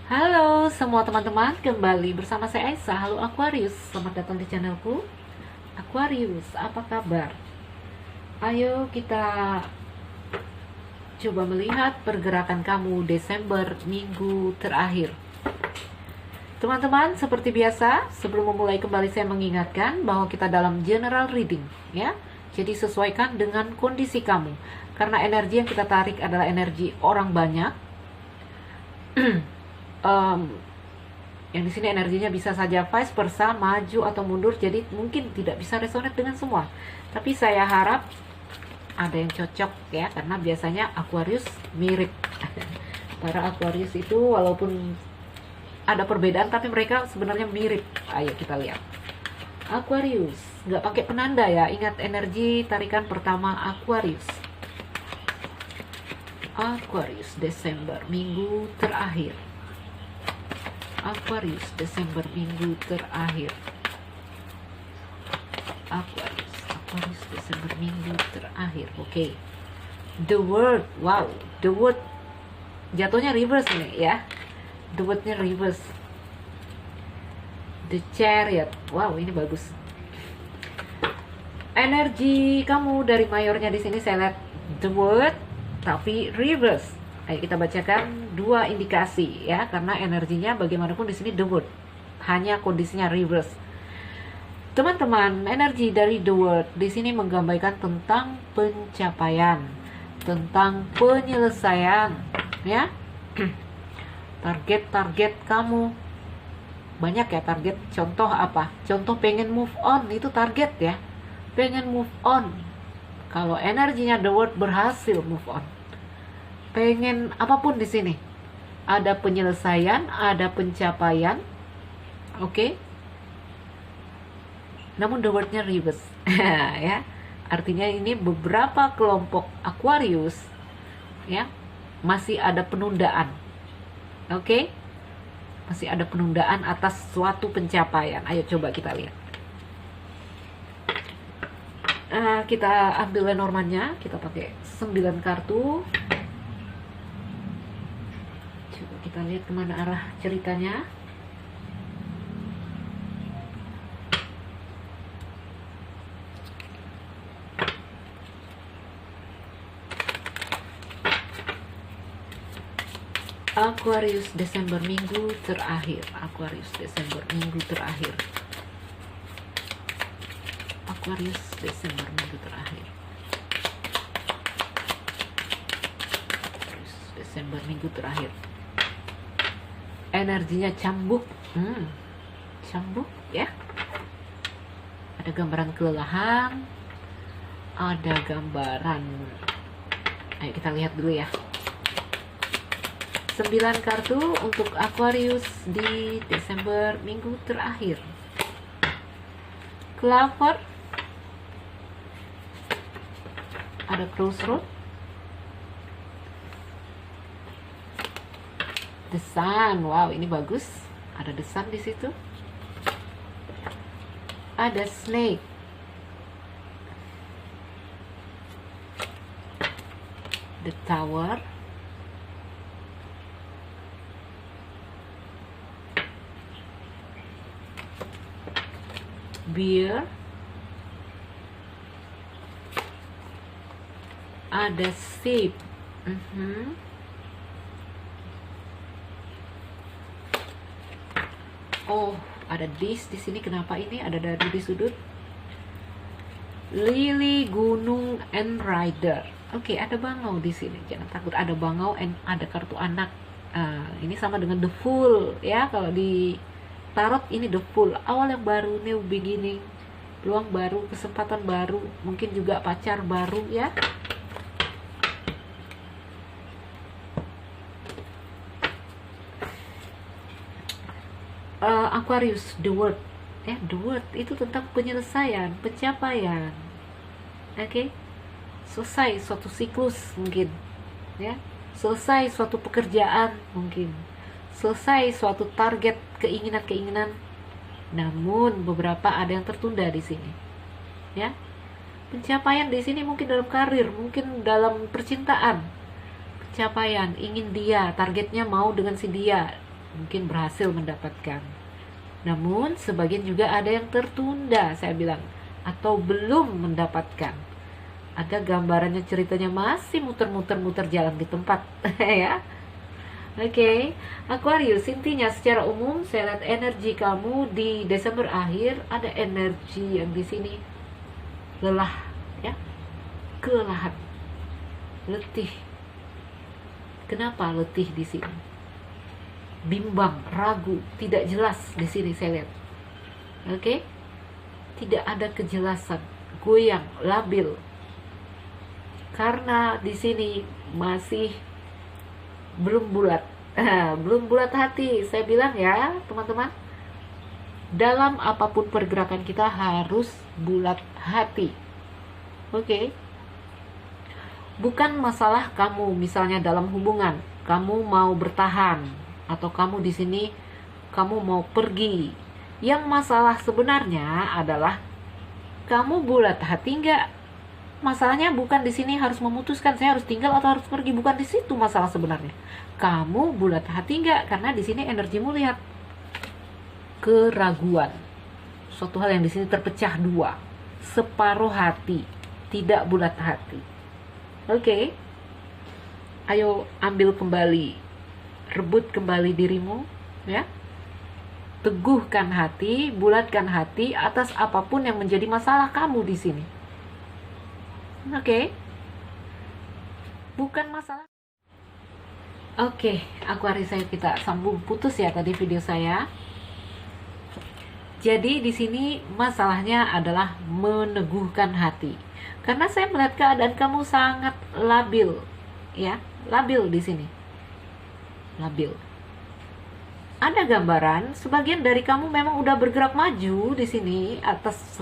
Halo semua teman-teman, kembali bersama saya Aisyah. Halo Aquarius, selamat datang di channelku. Aquarius, apa kabar? Ayo kita coba melihat pergerakan kamu Desember minggu terakhir. Teman-teman, seperti biasa, sebelum memulai kembali saya mengingatkan bahwa kita dalam general reading, ya. Jadi sesuaikan dengan kondisi kamu. Karena energi yang kita tarik adalah energi orang banyak. Yang di sini energinya bisa saja vice versa, maju atau mundur, jadi mungkin tidak bisa resonate dengan semua. Tapi saya harap ada yang cocok ya, karena biasanya Aquarius mirip. Para Aquarius itu walaupun ada perbedaan, tapi mereka sebenarnya mirip. Ayo kita lihat. Aquarius, nggak pakai penanda ya. Ingat energi tarikan pertama Aquarius. Aquarius Desember minggu terakhir. Aquarius Desember minggu terakhir. Aquarius Desember minggu terakhir. Oke. The World. Wow, The World jatuhnya reverse nih ya. The World-nya reverse. The Chariot. Wow, ini bagus. Energi kamu dari mayornya di sini saya lihat The World tapi reverse. Ayo kita bacakan dua indikasi ya, karena energinya bagaimanapun di sini The World, hanya kondisinya reverse. Teman-teman, energi dari The World di sini menggambarkan tentang pencapaian, tentang penyelesaian, ya. Target-target kamu banyak ya, target. Contoh apa? Contoh pengen move on, itu target ya. Pengen move on. Kalau energinya The World berhasil move on. Pengen apapun di sini, ada penyelesaian, ada pencapaian, oke. Namun the wordnya reverse, ya. Artinya ini beberapa kelompok Aquarius, ya, masih ada penundaan, oke. Masih ada penundaan atas suatu pencapaian. Ayo coba kita lihat. Kita ambil Lenormandnya, kita pakai 9 kartu. Kita lihat kemana arah ceritanya. Aquarius Desember minggu terakhir. Aquarius Desember minggu terakhir. Aquarius Desember minggu terakhir. Aquarius Desember minggu terakhir. Energinya cambuk, cambuk ya. Ada gambaran kelelahan, ada gambaran. Ayo kita lihat dulu ya. 9 kartu untuk Aquarius di Desember minggu terakhir. Clover, ada Crossroad, The Sun. Wow, ini bagus. Ada The Sun di situ. Ada Snake. The Tower. Bear. Ada Sheep. Oh, ada dis di sini. Kenapa ini ada dadu di sudut? Lily, gunung, and rider. Oke, ada bangau di sini. Jangan takut, ada bangau and ada kartu anak. Ini sama dengan the Fool ya. Kalau di tarot ini the Fool. Awal yang baru, new beginning, peluang baru, kesempatan baru, mungkin juga pacar baru ya. Aquarius, the World ya. The World itu tentang penyelesaian, pencapaian, oke. Selesai suatu siklus mungkin ya, selesai suatu pekerjaan mungkin, selesai suatu target, keinginan-keinginan. Namun beberapa ada yang tertunda di sini ya. Pencapaian di sini mungkin dalam karir, mungkin dalam percintaan. Pencapaian, ingin dia, targetnya mau dengan si dia, mungkin berhasil mendapatkan. Namun sebagian juga ada yang tertunda, saya bilang, atau belum mendapatkan. Ada gambarannya, ceritanya masih muter-muter jalan di tempat. Ya. Oke, Aquarius, intinya secara umum saya lihat energi kamu di Desember akhir ada energi yang di sini lelah, ya, kelelahan, letih. Kenapa letih di sini? Bimbang, ragu, tidak jelas di sini saya lihat. Oke, tidak ada kejelasan, goyang, labil. Karena di sini masih belum bulat, belum bulat hati. Saya bilang ya teman-teman, dalam apapun pergerakan kita harus bulat hati. Oke. Bukan masalah kamu misalnya dalam hubungan, kamu mau bertahan atau kamu di sini kamu mau pergi. Yang masalah sebenarnya adalah kamu bulat hati enggak? Masalahnya bukan di sini harus memutuskan saya harus tinggal atau harus pergi, bukan di situ masalah sebenarnya. Kamu bulat hati enggak? Karena di sini energimu lihat keraguan. Suatu hal yang di sini terpecah dua, separuh hati, tidak bulat hati. Oke. Ayo ambil kembali, rebut kembali dirimu, ya. Teguhkan hati, bulatkan hati atas apapun yang menjadi masalah kamu di sini. Oke. Bukan masalah. Oke, Aquarius, saya kita sambung putus ya tadi video saya. Jadi di sini masalahnya adalah meneguhkan hati. Karena saya melihat keadaan kamu sangat labil, ya, labil di sini. Labil. Ada gambaran sebagian dari kamu memang udah bergerak maju di sini atas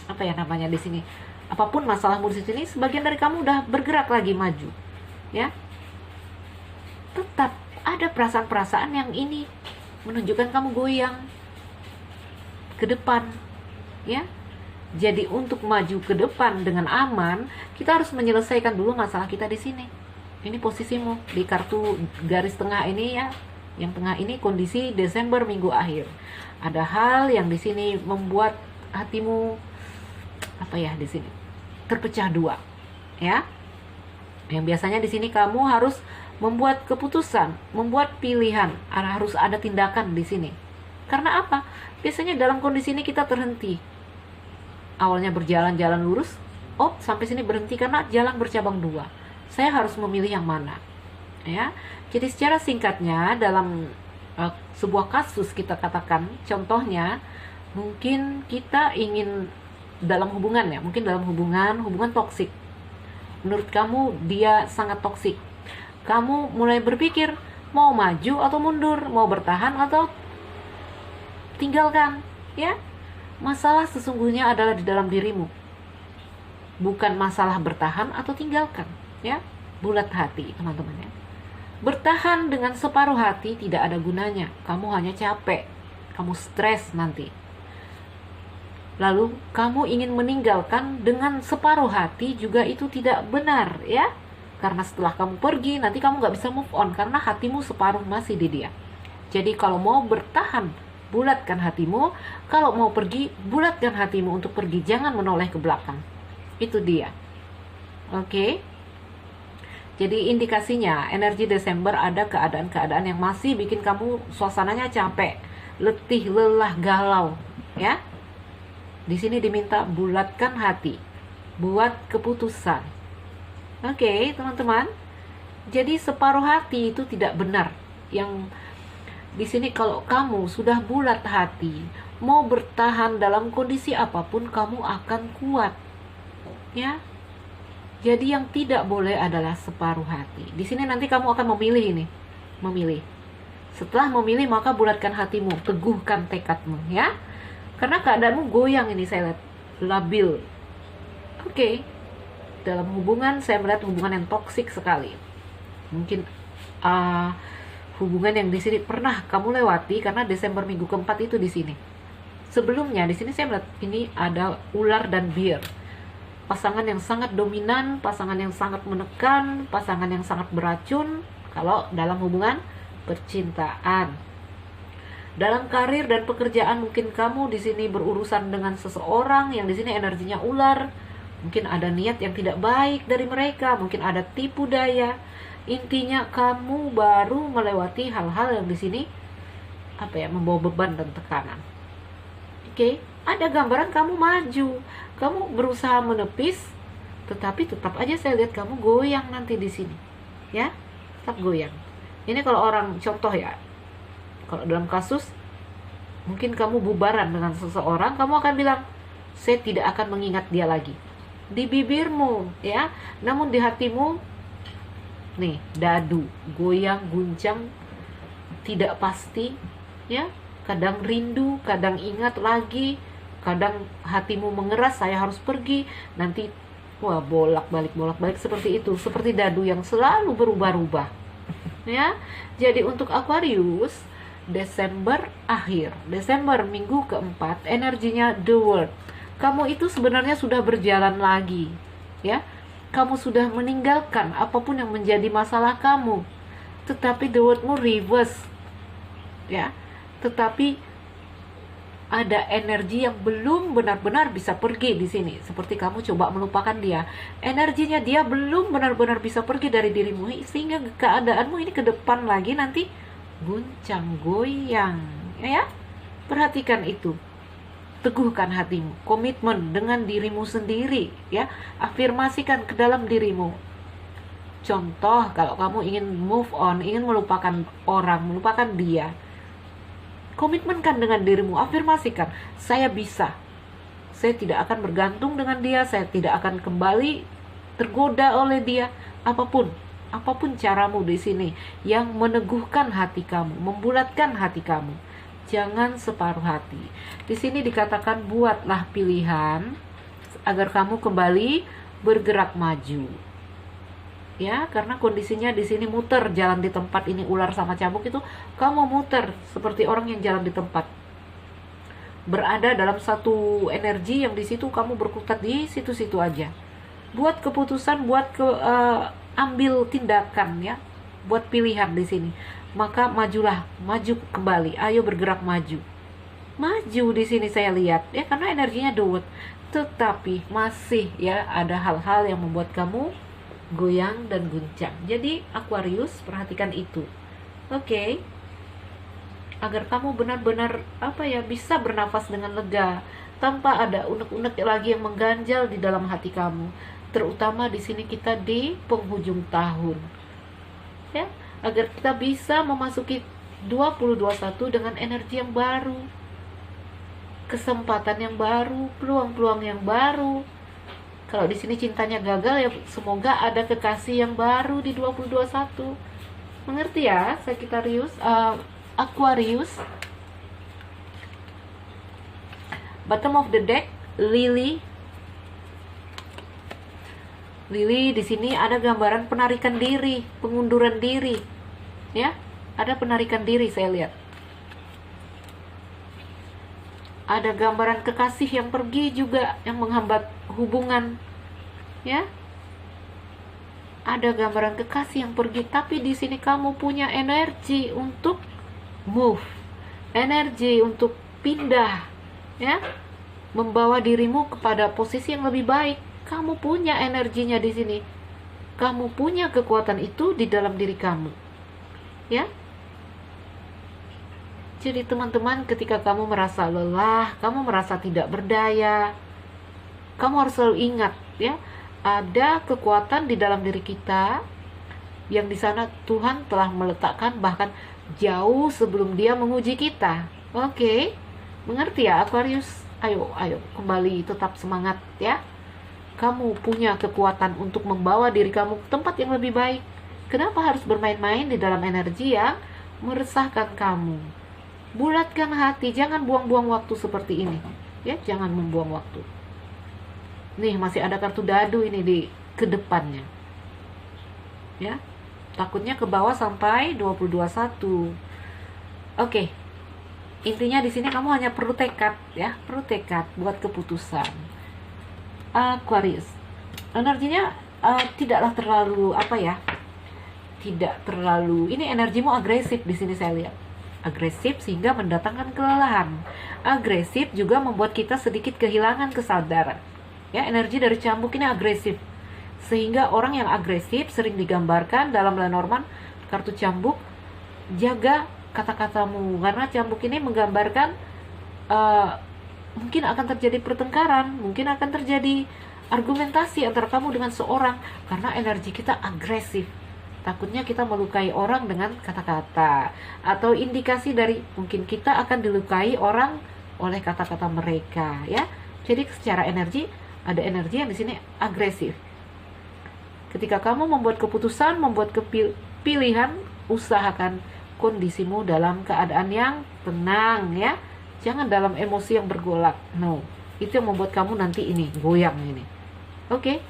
apa ya namanya di sini. Apapun masalahmu di sini, sebagian dari kamu udah bergerak lagi maju, ya. Tetap ada perasaan-perasaan yang ini menunjukkan kamu goyang ke depan, ya. Jadi untuk maju ke depan dengan aman, kita harus menyelesaikan dulu masalah kita di sini. Ini posisimu di kartu garis tengah ini ya. Yang tengah ini kondisi Desember minggu akhir. Ada hal yang di sini membuat hatimu apa ya di sini terpecah dua, ya. Yang biasanya di sini kamu harus membuat keputusan, membuat pilihan, harus ada tindakan di sini. Karena apa? Biasanya dalam kondisi ini kita terhenti. Awalnya berjalan-jalan lurus, sampai sini berhenti karena jalan bercabang dua. Saya harus memilih yang mana, ya. Jadi secara singkatnya dalam sebuah kasus kita katakan, contohnya mungkin kita ingin dalam hubungan ya, mungkin dalam hubungan toksik. Menurut kamu dia sangat toksik. Kamu mulai berpikir mau maju atau mundur, mau bertahan atau tinggalkan, ya. Masalah sesungguhnya adalah di dalam dirimu. Bukan masalah bertahan atau tinggalkan, ya. Bulat hati, teman-teman ya. Bertahan dengan separuh hati tidak ada gunanya. Kamu hanya capek, kamu stres nanti. Lalu kamu ingin meninggalkan dengan separuh hati juga itu tidak benar, ya. Karena setelah kamu pergi nanti kamu gak bisa move on karena hatimu separuh masih di dia. Jadi kalau mau bertahan, bulatkan hatimu. Kalau mau pergi, bulatkan hatimu untuk pergi. Jangan menoleh ke belakang. Itu dia. Oke. Jadi indikasinya energi Desember ada keadaan-keadaan yang masih bikin kamu suasananya capek, letih, lelah, galau, ya. Di sini diminta bulatkan hati, buat keputusan. Oke, teman-teman. Jadi separuh hati itu tidak benar. Yang di sini kalau kamu sudah bulat hati, mau bertahan dalam kondisi apapun kamu akan kuat. Ya. Jadi yang tidak boleh adalah separuh hati. Di sini nanti kamu akan memilih ini. Memilih. Setelah memilih maka bulatkan hatimu, teguhkan tekadmu, ya. Karena keadaanmu goyang ini saya lihat, labil. Oke. Dalam hubungan saya melihat hubungan yang toksik sekali. Mungkin hubungan yang di sini pernah kamu lewati karena Desember minggu keempat itu di sini. Sebelumnya di sini saya melihat ini ada ular dan bir. Pasangan yang sangat dominan, pasangan yang sangat menekan, pasangan yang sangat beracun kalau dalam hubungan percintaan. Dalam karir dan pekerjaan mungkin kamu di sini berurusan dengan seseorang yang di sini energinya ular. Mungkin ada niat yang tidak baik dari mereka, mungkin ada tipu daya. Intinya kamu baru melewati hal-hal yang di sini membawa beban dan tekanan. Oke, ada gambaran kamu maju, kamu berusaha menepis, tetapi tetap aja saya lihat kamu goyang nanti di sini, ya, tetap goyang. Ini kalau orang contoh ya, kalau dalam kasus mungkin kamu bubaran dengan seseorang, kamu akan bilang, saya tidak akan mengingat dia lagi. Di bibirmu, ya, namun di hatimu, nih, dadu, goyang, guncang, tidak pasti, ya, kadang rindu, kadang ingat lagi, kadang hatimu mengeras, saya harus pergi, nanti bolak-balik seperti itu, seperti dadu yang selalu berubah-ubah, ya. Jadi untuk Aquarius, Desember akhir, Desember minggu keempat, energinya The World. Kamu itu sebenarnya sudah berjalan lagi, ya. Kamu sudah meninggalkan apapun yang menjadi masalah kamu, tetapi The World-mu reverse, ya. Tetapi ada energi yang belum benar-benar bisa pergi di sini. Seperti kamu coba melupakan dia, energinya dia belum benar-benar bisa pergi dari dirimu, sehingga keadaanmu ini ke depan lagi nanti guncang goyang, ya. Perhatikan itu. Teguhkan hatimu, komitmen dengan dirimu sendiri, ya. Afirmasikan ke dalam dirimu. Contoh, kalau kamu ingin move on, ingin melupakan orang, melupakan dia, komitmenkan dengan dirimu, afirmasikan, saya bisa, saya tidak akan bergantung dengan dia, saya tidak akan kembali tergoda oleh dia. Apapun caramu di sini yang meneguhkan hati kamu, membulatkan hati kamu, jangan separuh hati. Di sini dikatakan buatlah pilihan agar kamu kembali bergerak maju. Ya, karena kondisinya di sini muter, jalan di tempat ini ular sama cambuk itu, kamu muter seperti orang yang jalan di tempat. Berada dalam satu energi yang di situ kamu berkutat di situ-situ aja. Buat keputusan, ambil tindakan, ya. Buat pilihan di sini. Maka majulah, maju kembali. Ayo bergerak maju. Maju di sini saya lihat, ya, karena energinya dawet. Tetapi masih, ya, ada hal-hal yang membuat kamu goyang dan guncang. Jadi Aquarius, perhatikan itu. Oke. Agar kamu benar-benar bisa bernafas dengan lega tanpa ada unek-unek lagi yang mengganjal di dalam hati kamu. Terutama di sini kita di penghujung tahun. Ya, agar kita bisa memasuki 2021 dengan energi yang baru. Kesempatan yang baru, peluang-peluang yang baru. Kalau di sini cintanya gagal, ya semoga ada kekasih yang baru di 2021. Mengerti ya, Sagittarius, Aquarius. Bottom of the deck, Lily. Lily di sini ada gambaran penarikan diri, pengunduran diri. Ya, ada penarikan diri saya lihat. Ada gambaran kekasih yang pergi juga, yang menghambat hubungan, ya. Ada gambaran kekasih yang pergi, tapi di sini kamu punya energi untuk move, energi untuk pindah, ya, membawa dirimu kepada posisi yang lebih baik. Kamu punya energinya di sini, kamu punya kekuatan itu di dalam diri kamu, ya. Jadi teman-teman, ketika kamu merasa lelah, kamu merasa tidak berdaya, kamu harus selalu ingat, ya, ada kekuatan di dalam diri kita yang di sana Tuhan telah meletakkan bahkan jauh sebelum Dia menguji kita. Oke, mengerti ya Aquarius? Ayo kembali, tetap semangat, ya. Kamu punya kekuatan untuk membawa diri kamu ke tempat yang lebih baik. Kenapa harus bermain-main di dalam energi yang meresahkan kamu? Bulatkan hati, jangan buang-buang waktu seperti ini, ya, jangan membuang waktu. Nih, masih ada kartu dadu ini di kedepannya, ya, takutnya ke bawah sampai 2021. Oke, intinya di sini kamu hanya perlu tekad, ya, perlu tekad buat keputusan. Aquarius, energinya tidaklah terlalu tidak terlalu, ini energimu agresif di sini saya lihat. agresif sehingga mendatangkan kelelahan. Agresif juga membuat kita sedikit kehilangan kesadaran. Ya, energi dari cambuk ini agresif. Sehingga orang yang agresif sering digambarkan dalam Lenormand kartu cambuk, jaga kata-katamu, karena cambuk ini menggambarkan mungkin akan terjadi pertengkaran, mungkin akan terjadi argumentasi antara kamu dengan seorang karena energi kita agresif. Takutnya kita melukai orang dengan kata-kata, atau indikasi dari mungkin kita akan dilukai orang oleh kata-kata mereka, ya. Jadi secara energi ada energi yang di sini agresif. Ketika kamu membuat keputusan, membuat pilihan, usahakan kondisimu dalam keadaan yang tenang, ya. Jangan dalam emosi yang bergolak. No, itu yang membuat kamu nanti ini goyang ini. Oke.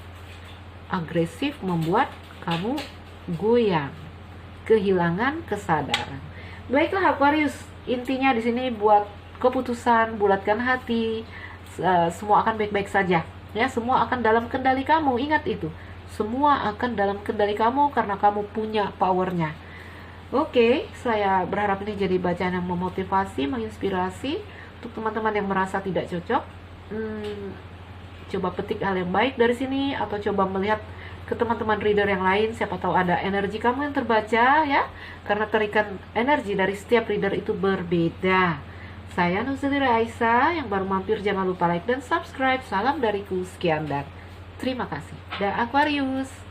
Agresif membuat kamu goyang, kehilangan kesadaran. Baiklah Aquarius, intinya di sini buat keputusan, bulatkan hati, semua akan baik-baik saja. Ya, semua akan dalam kendali kamu. Ingat itu. Semua akan dalam kendali kamu karena kamu punya powernya. Oke, saya berharap ini jadi bacaan yang memotivasi, menginspirasi untuk teman-teman yang merasa tidak cocok. Coba petik hal yang baik dari sini, atau coba melihat ke teman-teman reader yang lain, siapa tahu ada energi kamu yang terbaca, ya, karena tarikan energi dari setiap reader itu berbeda. Saya Nuzulira Aisyah, yang baru mampir jangan lupa like dan subscribe. Salam dariku, sekian dan terima kasih. Da Aquarius.